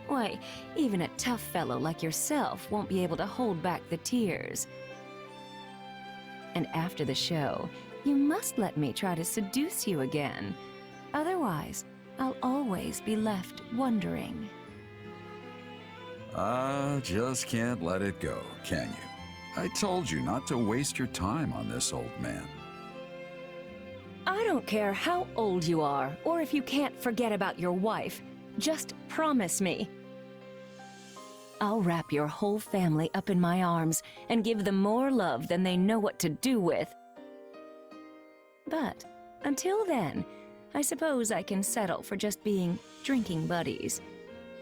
S: Why, even a tough fellow like yourself won't be able to hold back the tears. And after the show, you must let me try to seduce you again. Otherwise, I'll always be left wondering.
A: Just can't let it go, can you? I told you not to waste your time on this old man.
S: I don't care how old you are, or if you can't forget about your wife. Just promise me. I'll wrap your whole family up in my arms and give them more love than they know what to do with. But until then, I suppose I can settle for just being drinking buddies.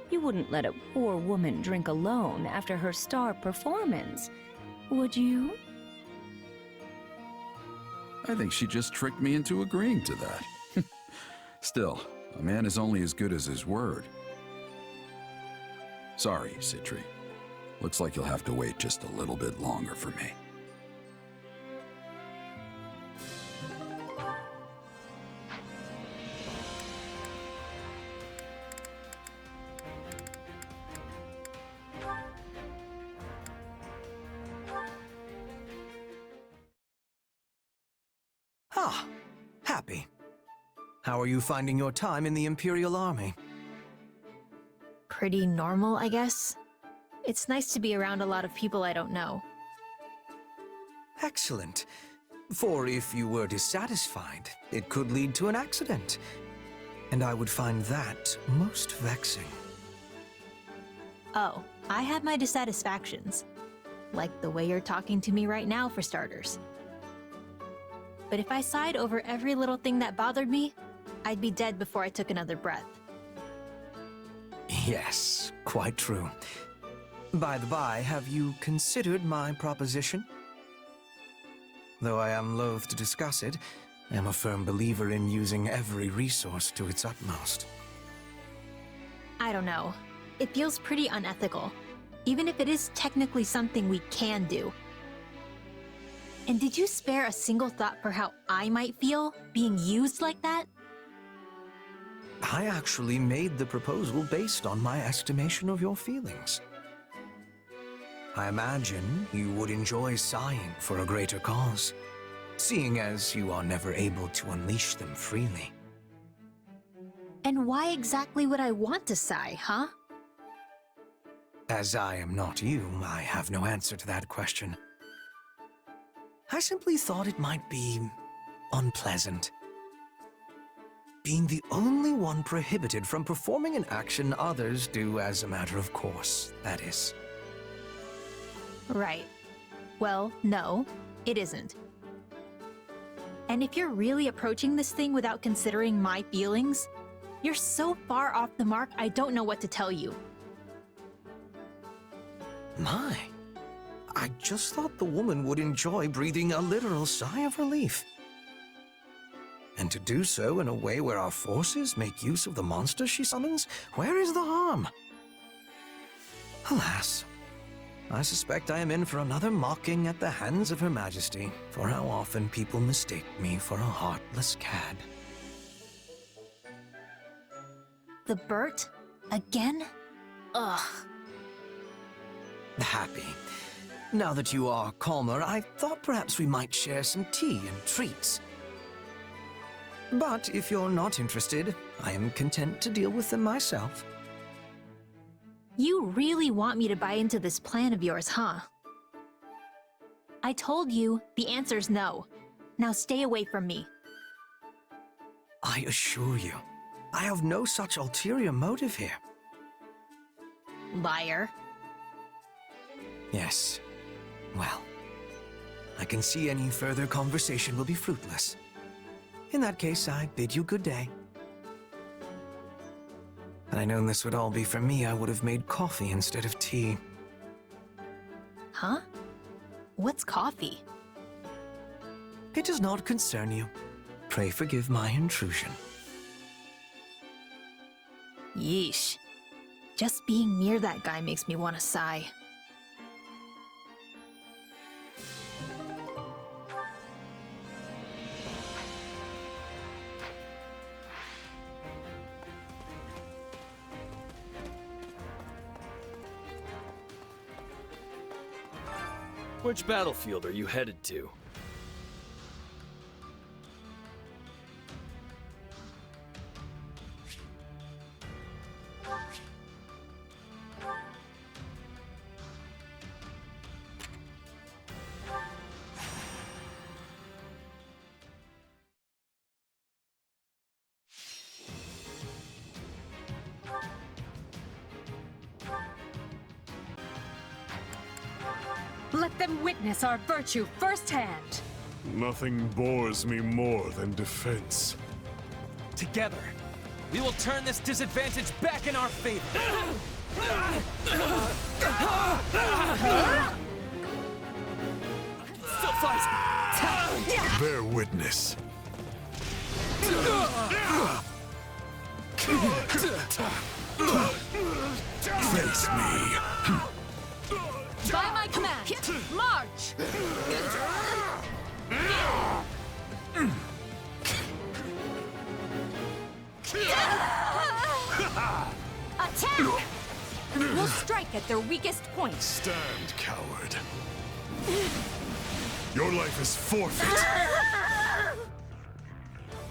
S: You wouldn't let a poor woman drink alone after her star performance, would you?
A: I think she just tricked me into agreeing to that. Still, a man is only as good as his word. Sorry, Citri. Looks like you'll have to wait just a little bit longer for me.
D: Ah, Happy. How are you finding your time in the Imperial Army?
L: Pretty normal, I guess. It's nice to be around a lot of people I don't know.
D: Excellent. For if you were dissatisfied, it could lead to an accident. And I would find that most vexing.
L: Oh, I have my dissatisfactions. Like the way you're talking to me right now, for starters. but if I sighed over every little thing that bothered me, I'd be dead before I took another breath.
D: Yes, quite true. By the by, have you considered my proposition? Though I am loath to discuss it, I am a firm believer in using every resource to its utmost.
L: I don't know. It feels pretty unethical, even if it is technically something we can do. And did you spare a single thought for how I might feel being used like that?
D: I actually made the proposal based on my estimation of your feelings. I imagine you would enjoy sighing for a greater cause, seeing as you are never able to unleash them freely.
L: And why exactly would I want to sigh, huh?
D: As I am not you, I have no answer to that question. I simply thought it might be unpleasant. Being the only one prohibited from performing an action others do as a matter of course, that is.
L: Right. Well, no, it isn't. And if you're really approaching this thing without considering my feelings, you're so far off the mark I don't know what to tell you.
D: My, I just thought the woman would enjoy breathing a literal sigh of relief. And to do so in a way where our forces make use of the monster she summons, where is the harm? Alas, I suspect I am in for another mocking at the hands of Her Majesty for how often people mistake me for a heartless cad.
L: The Bert? Again? Ugh.
D: Happy. Now that you are calmer, I thought perhaps we might share some tea and treats. But if you're not interested, I am content to deal with them myself.
L: You really want me to buy into this plan of yours, huh? I told you, the answer's no. Now stay away from me.
D: I assure you, I have no such ulterior motive here.
L: Liar.
D: Yes. Well, I can see any further conversation will be fruitless. In that case, I bid you good day. Had I known this would all be for me, I would have made coffee instead of tea.
L: Huh? What's coffee?
D: It does not concern you. Pray forgive my intrusion.
L: Yeesh. Just being near that guy makes me want to sigh.
P: Which battlefield are you headed to?
B: Let them witness our virtue firsthand.
T: Nothing bores me more than defense.
R: Together, we will turn this disadvantage back in our favor. Still fight!
T: Bear witness. Face me.
B: By my command, march!
E: Attack! We'll strike at their weakest point.
T: Stand, coward. Your life is forfeit.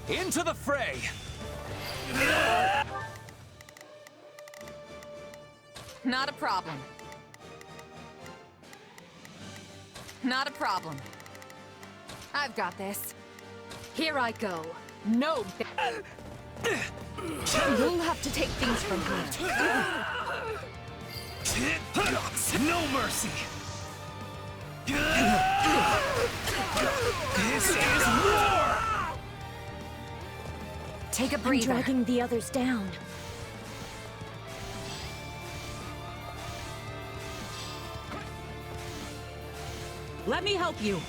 R: Into the fray!
G: Not a problem. Not a problem. I've got this.
B: Here I go. No. You'll have to take things from here.
R: No mercy! This is war!
E: Take a
N: I'm
E: breather.
N: dragging the others down.
B: Let me help you.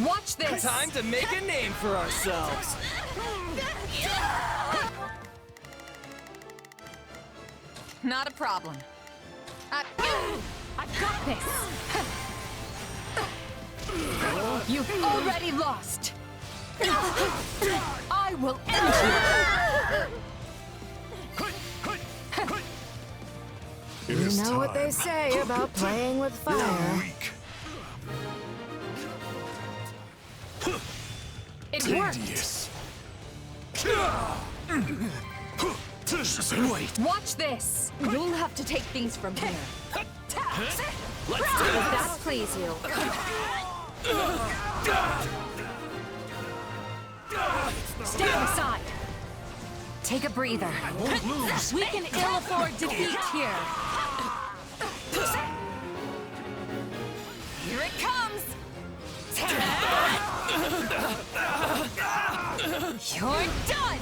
B: Watch this!
R: Time to make a name for ourselves!
G: Not a problem.
B: I've got this! You've already lost! I will end you!
T: It is
N: You know what they
T: time.
N: say about playing with fire.
T: Weak.
B: It worked!
T: Tedious.
R: Wait!
B: Watch this!
E: You'll have to take things from here.
R: Let's do
E: If
R: this!
E: that please you.
B: Stand aside!
E: Take a breather.
B: We can ill afford defeat here!
G: Here it comes! You're done!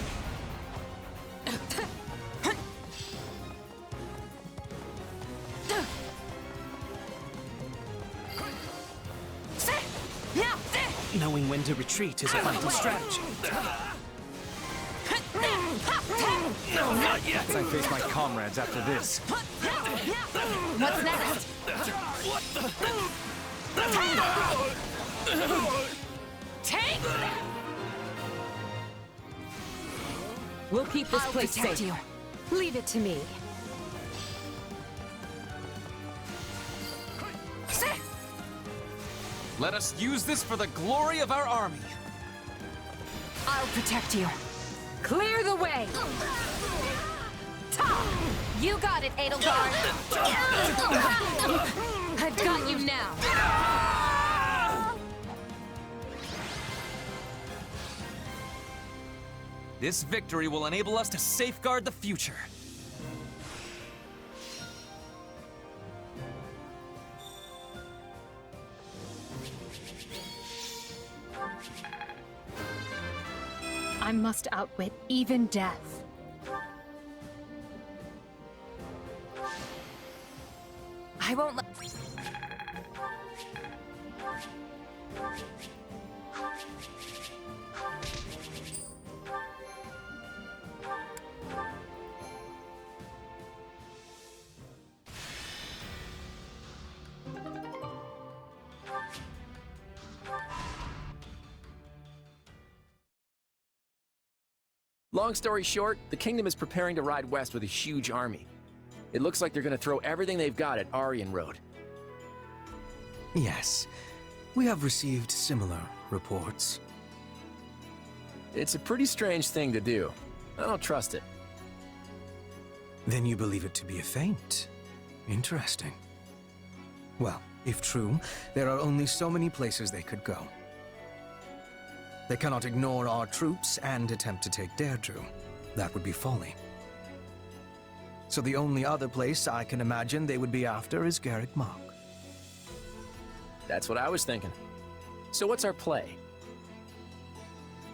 R: Knowing when to retreat is a vital strategy. No, not yet! I face my comrades after this.
G: What's next?
R: What the?
G: Take!
B: We'll keep this
G: I'll
B: place
G: protect
B: safe.
G: you.
B: Leave it to me.
R: Let us use this for the glory of our army.
G: I'll protect you.
B: Clear the way!
G: You got it, Edelgard. I've got you now.
R: This victory will enable us to safeguard the future.
B: I must outwit even death.
G: I won't let...
K: Long story short, the Kingdom is preparing to ride west with a huge army. It looks like they're going to throw everything they've got at Aryan Road.
D: Yes, we have received similar reports.
K: It's a pretty strange thing to do. I don't trust it.
D: Then you believe it to be a feint. Interesting. Well, if true, there are only so many places they could go. They cannot ignore our troops and attempt to take Deirdre. That would be folly. So the only other place I can imagine they would be after is Garrick Mach.
K: That's what I was thinking. So what's our play?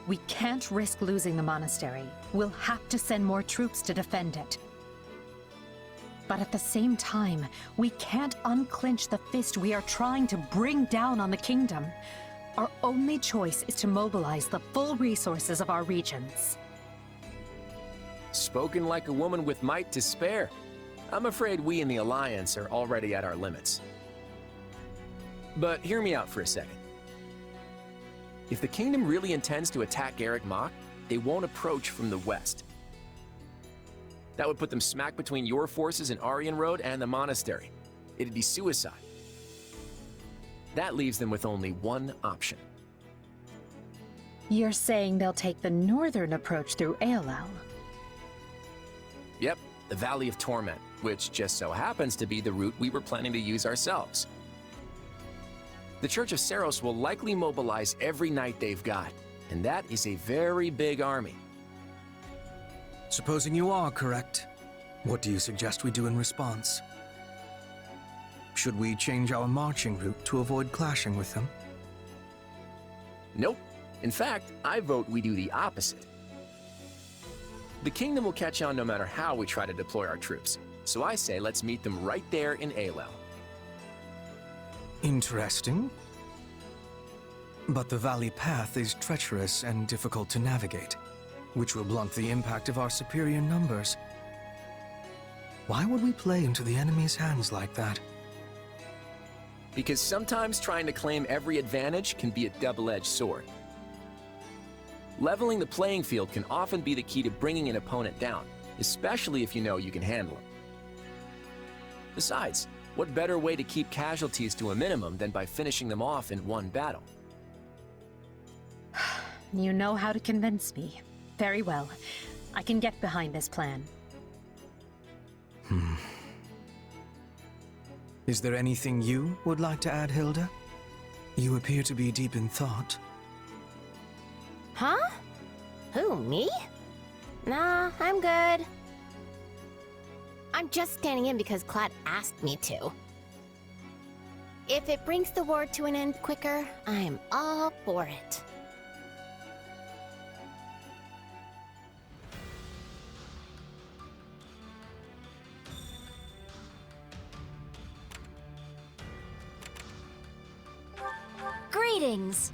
B: We can't risk losing the monastery. We'll have to send more troops to defend it. But at the same time, we can't unclench the fist we are trying to bring down on the kingdom. Our only choice is to mobilize the full resources of our regions.
K: Spoken like a woman with might to spare. I'm afraid we in the Alliance are already at our limits. But hear me out for a second. If the Kingdom really intends to attack Garrick Mach, they won't approach from the west. That would put them smack between your forces in Aryan Road and the monastery. It'd be suicide. That leaves them with only one option.
B: You're saying they'll take the northern approach through Aelel?
K: Yep, the Valley of Torment, which just so happens to be the route we were planning to use ourselves. The Church of Seiros will likely mobilize every knight they've got, and that is a very big army.
D: Supposing you are correct, What do you suggest we do in response? Should we change our marching route to avoid clashing with them?
K: Nope. In fact, I vote we do the opposite. The kingdom will catch on no matter how we try to deploy our troops, so I say let's meet them right there in Alel.
D: Interesting. But the valley path is treacherous and difficult to navigate, which will blunt the impact of our superior numbers. Why would we play into the enemy's hands like that?
K: Because sometimes trying to claim every advantage can be a double-edged sword. Leveling the playing field can often be the key to bringing an opponent down, especially if you know you can handle him. Besides, what better way to keep casualties to a minimum than by finishing them off in one battle?
B: You know how to convince me. Very well. I can get behind this plan.
D: Is there anything you would like to add, Hilda? You appear to be deep in thought.
I: Huh? Who, me? Nah, I'm good. I'm just standing in because Clad asked me to. If it brings the war to an end quicker, I'm all for it.
M: Greetings!